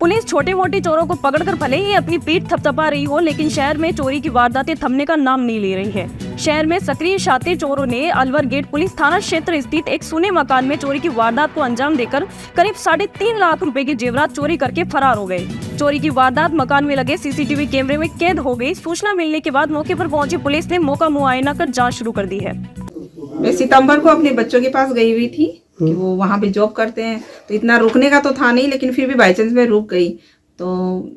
Police छोटे मोटे चोरों को पकड़कर भले ही अपनी पीठ थपथपा रही हो, लेकिन शहर में चोरी की वारदातें थमने का नाम नहीं ले रही है। शहर में सक्रिय शातिर चोरों ने अलवर गेट पुलिस थाना क्षेत्र स्थित एक सुने मकान में चोरी की वारदात को अंजाम देकर करीब 3.5 लाख रुपए के जेवरात चोरी करके फरार हो गए। चोरी की वारदात मकान में लगे सीसीटीवी कैमरे में कैद हो गई। सूचना मिलने के बाद मौके पर पहुंची पुलिस ने मौका मुआयना कर जाँच शुरू कर दी है। मैं सितंबर को अपने बच्चों के पास गई हुई थी कि वो वहाँ पे जॉब करते हैं, तो इतना रुकने का तो था नहीं, लेकिन फिर भी बाई चांस मैं रुक गई। तो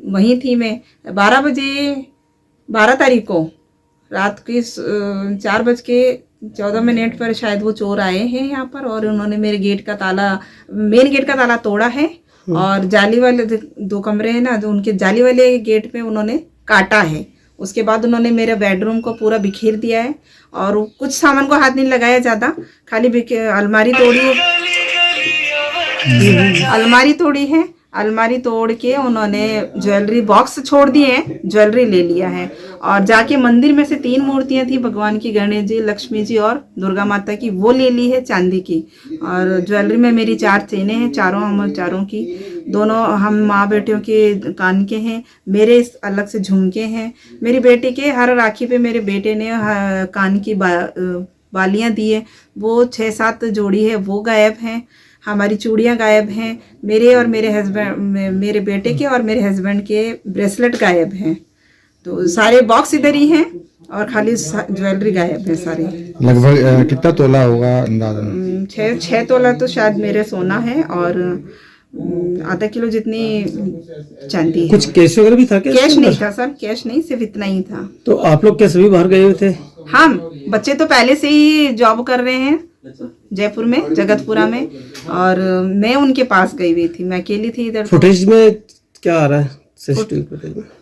वहीं थी मैं 12 तारीख को रात के 4:14 पर शायद वो चोर आए हैं यहाँ पर, और उन्होंने मेरे मेन गेट का ताला तोड़ा है, और जाली वाले 2 कमरे हैं ना, जो उनके जाली वाले गेट पे उन्होंने काटा है। उसके बाद उन्होंने मेरे बेडरूम को पूरा बिखेर दिया है, और कुछ सामान को हाथ नहीं लगाया ज़्यादा, खाली अलमारी तोड़ी है। अलमारी तोड़ के उन्होंने ज्वेलरी बॉक्स छोड़ दिए हैं, ज्वेलरी ले लिया है, और जाके मंदिर में से 3 मूर्तियां थी भगवान की, गणेश जी, लक्ष्मी जी और दुर्गा माता की, वो ले ली है चांदी की। और ज्वेलरी में मेरी 4 चेनें हैं, चारों की, दोनों हम माँ बेटियों के कान के हैं, मेरे अलग से झुमके हैं। मेरी बेटी के हर राखी पे मेरे बेटे ने कान की बालियाँ दी है, वो 6-7 जोड़ी है, वो गायब हैं। हमारी चूड़ियाँ गायब हैं, मेरे बेटे के और मेरे हस्बैंड के ब्रेसलेट गायब हैं। तो सारे बॉक्स इधर ही हैं, और खाली ज्वेलरी गायब है सारी। लगभग कितना तोला होगा अंदाज़न? 6 तोला तो शायद मेरे सोना है, और आधा किलो जितनी चांदी है। कुछ कैश वगैरह भी था क्या? कैश नहीं था सर, कैश नहीं, सिर्फ इतना ही था। तो आप लोग कैसे भी बाहर गए हुए थे? हम बच्चे तो पहले से ही जॉब कर रहे हैं जयपुर में, जगतपुरा में, और मैं उनके पास गई हुई थी, मैं अकेली थी इधर। फुटेज में क्या आ रहा है?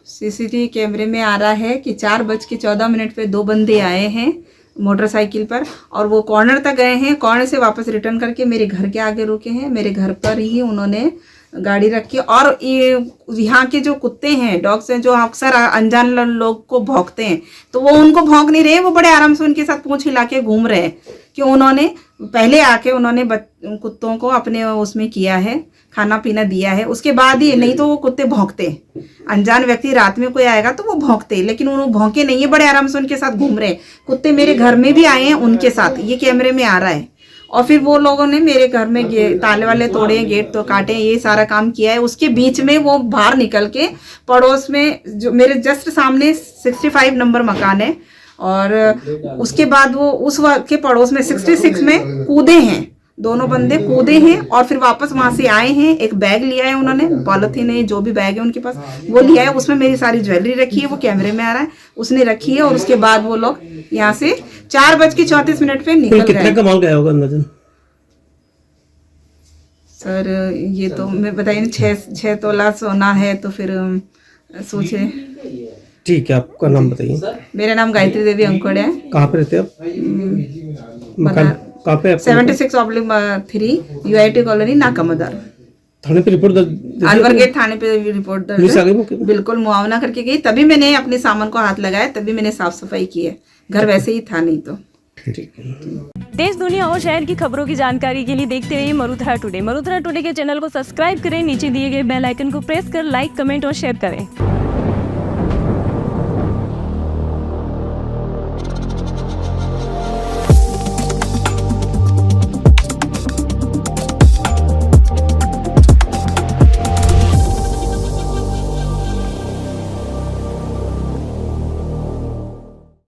सीसीटीवी कैमरे में आ रहा है कि 4:14 पे 2 बंदे आए हैं मोटरसाइकिल पर, और वो कॉर्नर तक गए हैं, कॉर्नर से वापस रिटर्न करके मेरे घर के आगे रुके हैं। मेरे घर पर ही उन्होंने गाड़ी रखी, और ये यहाँ के जो कुत्ते हैं, डॉग्स हैं, जो अक्सर अनजान लोग को भौंकते हैं, तो वो उनको भौंक नहीं रहे, वो बड़े आराम से उनके साथ पूंछ हिला के घूम रहे हैं। कि उन्होंने पहले आके उन्होंने कुत्तों को अपने उसमें किया है, खाना पीना दिया है, उसके बाद ही, नहीं तो वो कुत्ते भौंकते। अनजान व्यक्ति रात में कोई आएगा तो वो भौंकते, लेकिन उन्होंने भौंके नहीं है, बड़े आराम से उनके साथ घूम रहे हैं। कुत्ते मेरे घर में भी आए हैं उनके साथ, ये कैमरे में आ रहा है। और फिर वो लोगों ने मेरे घर में ताले वाले तोड़े, गेट तो काटे, ये सारा काम किया है। उसके बीच में वो बाहर निकल के पड़ोस में, जो मेरे जस्ट सामने 65 नंबर मकान है, और उसके बाद वो उस वक्त के पड़ोस में 66 में कूदे हैं, दोनों बंदे कूदे हैं, और फिर वापस वहां से आए हैं। एक बैग लिया है उन्होंने, पॉलिथीन है, जो भी बैग है उनके पास वो लिया है, उसमें मेरी सारी ज्वेलरी रखी है, वो कैमरे में आ रहा है, उसने रखी है। और उसके बाद वो लोग यहाँ से 4:34 पे निकल गए। कितने का माल गया होगा अंदाजन? सर ये तो मैं बताइए, 6 तोला सोना है, तो फिर सोचे। ठीक है, आपका नाम बताइए। मेरा नाम गायत्री देवी अंकोड़ है। कहाँ पे रहते हैं आप? मकान कहाँ पे? 76/3 UIT कॉलोनी नाकामदार। थाने पे रिपोर्ट दर्ज? अलवर गेट थाने पे रिपोर्ट दर्ज है। बिल्कुल मुआवना करके गई, तभी मैंने अपने सामान को हाथ लगाया, तभी मैंने साफ सफाई की है। घर वैसे ही था नहीं तो। देश दुनिया और शहर की खबरों की जानकारी के लिए देखते रहिए मरुधरा टुडे। मरुधरा टुडे के चैनल को सब्सक्राइब करें, नीचे दिए गए बेल आइकन को प्रेस कर लाइक, कमेंट और शेयर करें।